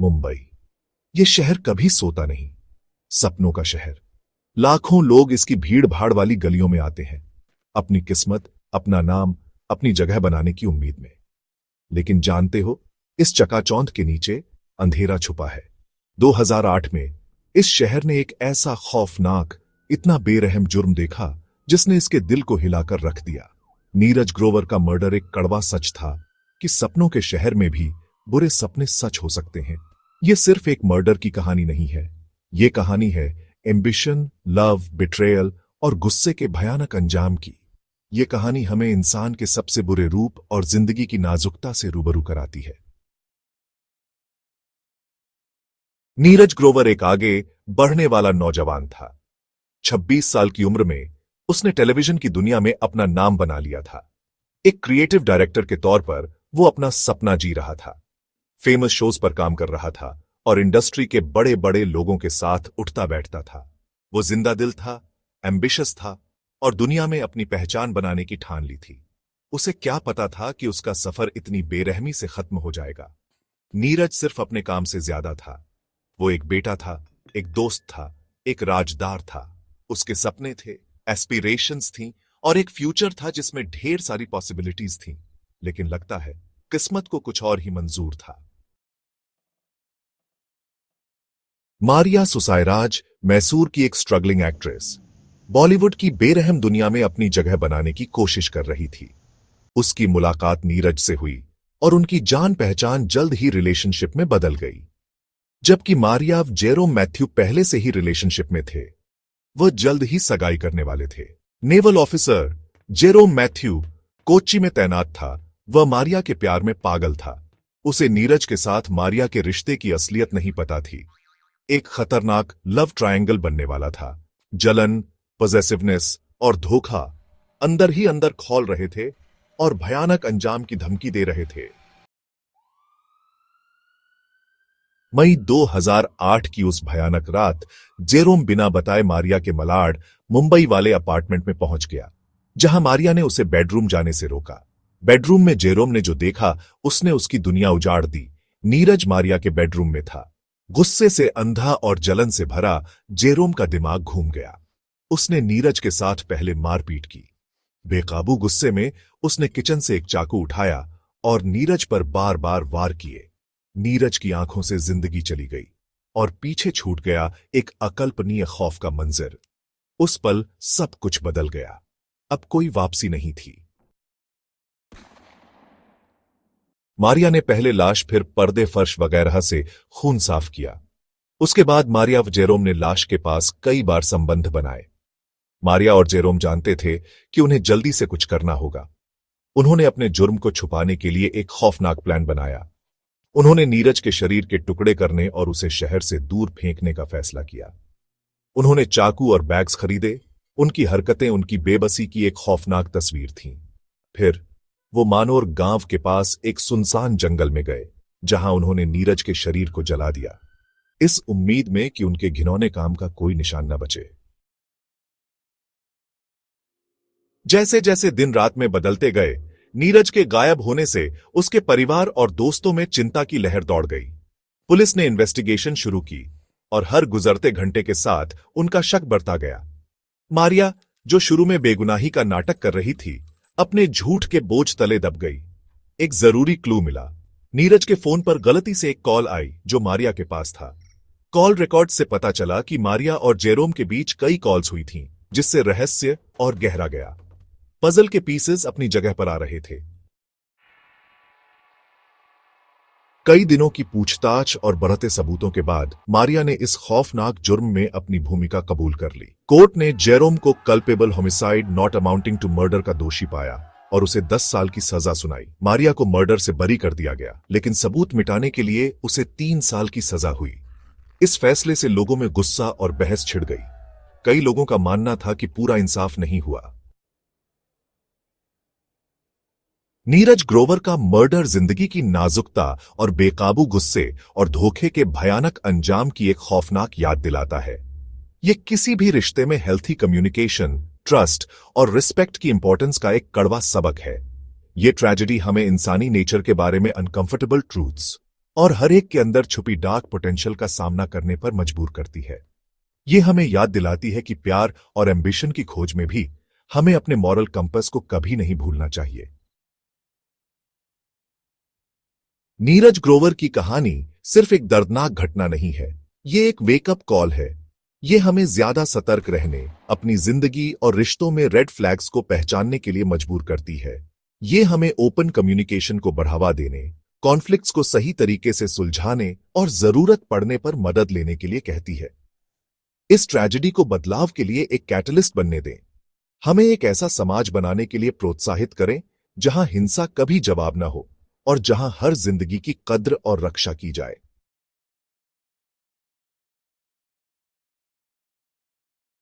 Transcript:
मुंबई। ये शहर कभी सोता नहीं, सपनों का शहर। लाखों लोग इसकी भीड़ भाड़ वाली गलियों में आते हैं, अपनी किस्मत, अपना नाम, अपनी जगह बनाने की उम्मीद में। लेकिन जानते हो, इस चकाचौंध के नीचे अंधेरा छुपा है। 2008 में इस शहर ने एक ऐसा खौफनाक, इतना बेरहम जुर्म देखा जिसने इसके दिल को हिलाकर रख दिया। नीरज ग्रोवर का मर्डर एक कड़वा सच था कि सपनों के शहर में भी बुरे सपने सच हो सकते हैं। यह सिर्फ एक मर्डर की कहानी नहीं है, ये कहानी है एम्बिशन, लव, बिट्रेयल और गुस्से के भयानक अंजाम की। ये कहानी हमें इंसान के सबसे बुरे रूप और जिंदगी की नाजुकता से रूबरू कराती है। नीरज ग्रोवर एक आगे बढ़ने वाला नौजवान था। 26 साल की उम्र में उसने टेलीविजन की दुनिया में अपना नाम बना लिया था। एक क्रिएटिव डायरेक्टर के तौर पर वो अपना सपना जी रहा था, फेमस शोज पर काम कर रहा था और इंडस्ट्री के बड़े बड़े लोगों के साथ उठता बैठता था। वो जिंदा दिल था, एम्बिशियस था और दुनिया में अपनी पहचान बनाने की ठान ली थी। उसे क्या पता था कि उसका सफर इतनी बेरहमी से खत्म हो जाएगा। नीरज सिर्फ अपने काम से ज्यादा था। वो एक बेटा था, एक दोस्त था, एक राजदार था। उसके सपने थे, एस्पिरेशंस थीं और एक फ्यूचर था जिसमें ढेर सारी पॉसिबिलिटीज थीं। लेकिन लगता है किस्मत को कुछ और ही मंजूर था। मारिया सुसायराज मैसूर की एक स्ट्रगलिंग एक्ट्रेस, बॉलीवुड की बेरहम दुनिया में अपनी जगह बनाने की कोशिश कर रही थी। उसकी मुलाकात नीरज से हुई और उनकी जान पहचान जल्द ही रिलेशनशिप में बदल गई। जबकि मारिया जेरोम मैथ्यू पहले से ही रिलेशनशिप में थे, वह जल्द ही सगाई करने वाले थे। Naval officer Jerome Matthew Kochi में तैनात था। वह मारिया के प्यार में पागल था। उसे नीरज के साथ मारिया के रिश्ते की असलियत नहीं पता थी। एक खतरनाक लव ट्रायंगल बनने वाला था। जलन, पॉसेसिवनेस और धोखा अंदर ही अंदर खौल रहे थे और भयानक अंजाम की धमकी दे रहे थे। मई 2008 की उस भयानक रात जेरोम बिना बताए मारिया के मलाड, मुंबई वाले अपार्टमेंट में पहुंच गया, जहां मारिया ने उसे बेडरूम जाने से रोका। बेडरूम में जेरोम ने जो देखा, उसने उसकी दुनिया उजाड़ दी। नीरज मारिया के बेडरूम में था। गुस्से से अंधा और जलन से भरा जेरोम का दिमाग घूम गया। उसने नीरज के साथ पहले मारपीट की। बेकाबू गुस्से में उसने किचन से एक चाकू उठाया और नीरज पर बार बार वार किए। नीरज की आंखों से जिंदगी चली गई और पीछे छूट गया एक अकल्पनीय खौफ का मंजर। उस पल सब कुछ बदल गया। अब कोई वापसी नहीं थी। मारिया ने पहले लाश, फिर पर्दे, फर्श वगैरह से खून साफ किया। उसके बाद मारिया और जेरोम ने लाश के पास कई बार संबंध बनाए। मारिया और जेरोम जानते थे कि उन्हें जल्दी से कुछ करना होगा। उन्होंने अपने जुर्म को छुपाने के लिए एक खौफनाक प्लान बनाया। उन्होंने नीरज के शरीर के टुकड़े करने और उसे शहर से दूर फेंकने का फैसला किया। उन्होंने चाकू और बैग्स खरीदे। उनकी हरकतें उनकी बेबसी की एक खौफनाक तस्वीर थीं। फिर वो मानोर गांव के पास एक सुनसान जंगल में गए, जहां उन्होंने नीरज के शरीर को जला दिया, इस उम्मीद में कि उनके घिनौने काम का कोई निशान न बचे। जैसे जैसे दिन रात में बदलते गए, नीरज के गायब होने से उसके परिवार और दोस्तों में चिंता की लहर दौड़ गई। पुलिस ने इन्वेस्टिगेशन शुरू की और हर गुजरते घंटे के साथ उनका शक बढ़ता गया। मारिया, जो शुरू में बेगुनाही का नाटक कर रही थी, अपने झूठ के बोझ तले दब गई। एक जरूरी क्लू मिला। नीरज के फोन पर गलती से एक कॉल आई जो मारिया के पास था। कॉल रिकॉर्ड से पता चला कि मारिया और जेरोम के बीच कई कॉल्स हुई थीं, जिससे रहस्य और गहरा गया। पजल के पीसेस अपनी जगह पर आ रहे थे। कई दिनों की पूछताछ और बढ़ते सबूतों के बाद मारिया ने इस खौफनाक जुर्म में अपनी भूमिका कबूल कर ली। कोर्ट ने जेरोम को culpable homicide not amounting to murder का दोषी पाया और उसे 10 साल की सजा सुनाई। मारिया को मर्डर से बरी कर दिया गया, लेकिन सबूत मिटाने के लिए उसे 3 साल की सजा हुई। इस फैसले से लोगों में गुस्सा और बहस छिड़ गई। कई लोगों का मानना था कि पूरा इंसाफ नहीं हुआ। नीरज ग्रोवर का मर्डर जिंदगी की नाजुकता और बेकाबू गुस्से और धोखे के भयानक अंजाम की एक खौफनाक याद दिलाता है। यह किसी भी रिश्ते में हेल्थी कम्युनिकेशन, ट्रस्ट और रिस्पेक्ट की इंपॉर्टेंस का एक कड़वा सबक है। यह ट्रेजेडी हमें इंसानी नेचर के बारे में अनकंफर्टेबल ट्रूथ्स और हर एक के अंदर छुपी डार्क पोटेंशियल का सामना करने पर मजबूर करती है। ये हमें याद दिलाती है कि प्यार और एम्बिशन की खोज में भी हमें अपने मॉरल कंपस को कभी नहीं भूलना चाहिए। नीरज ग्रोवर की कहानी सिर्फ एक दर्दनाक घटना नहीं है, ये एक वेकअप कॉल है। ये हमें ज्यादा सतर्क रहने, अपनी जिंदगी और रिश्तों में रेड फ्लैग्स को पहचानने के लिए मजबूर करती है। ये हमें ओपन कम्युनिकेशन को बढ़ावा देने, कॉन्फ्लिक्ट्स को सही तरीके से सुलझाने और जरूरत पड़ने पर मदद लेने के लिए कहती है। इस ट्रेजेडी को बदलाव के लिए एक कैटलिस्ट बनने दें। हमें एक ऐसा समाज बनाने के लिए प्रोत्साहित करें जहां हिंसा कभी जवाब न हो और जहां हर जिंदगी की कद्र और रक्षा की जाए।